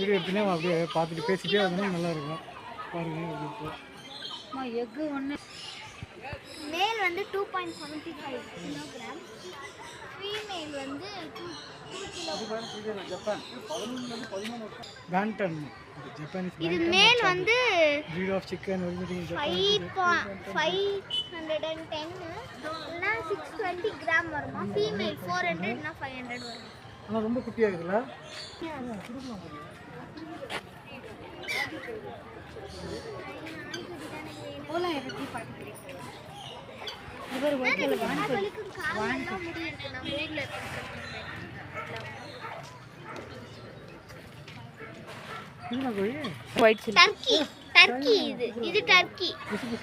இது எப்படின்னா அப்படியே பார்த்துட்டு பேசிட்டே வந்தோம்னா நல்லா இருக்கும். பாருங்க எக்கு ஒன்று மேல் வந்து 2.75 கிலோகிராம், ஃபீமேல் வந்து 2 கிலோகிராம். Banton Japanese. இது மேல் வந்து breed of chicken originating in Japan. 510 இல்லைனா 620 கிராம் வருமா. ஃபீமேல் 400 இல்லைனா 500 வரும். ஆனால் ரொம்ப குட்டியாக இருக்குல்ல. போலாம் இறக்கி பார்த்துக்கிறேன். இவர் ஹோட்டலில் வாங்கிட்டு நம்ம ஊரில் ஒயிட் டர்க்கி இது டர்க்கி.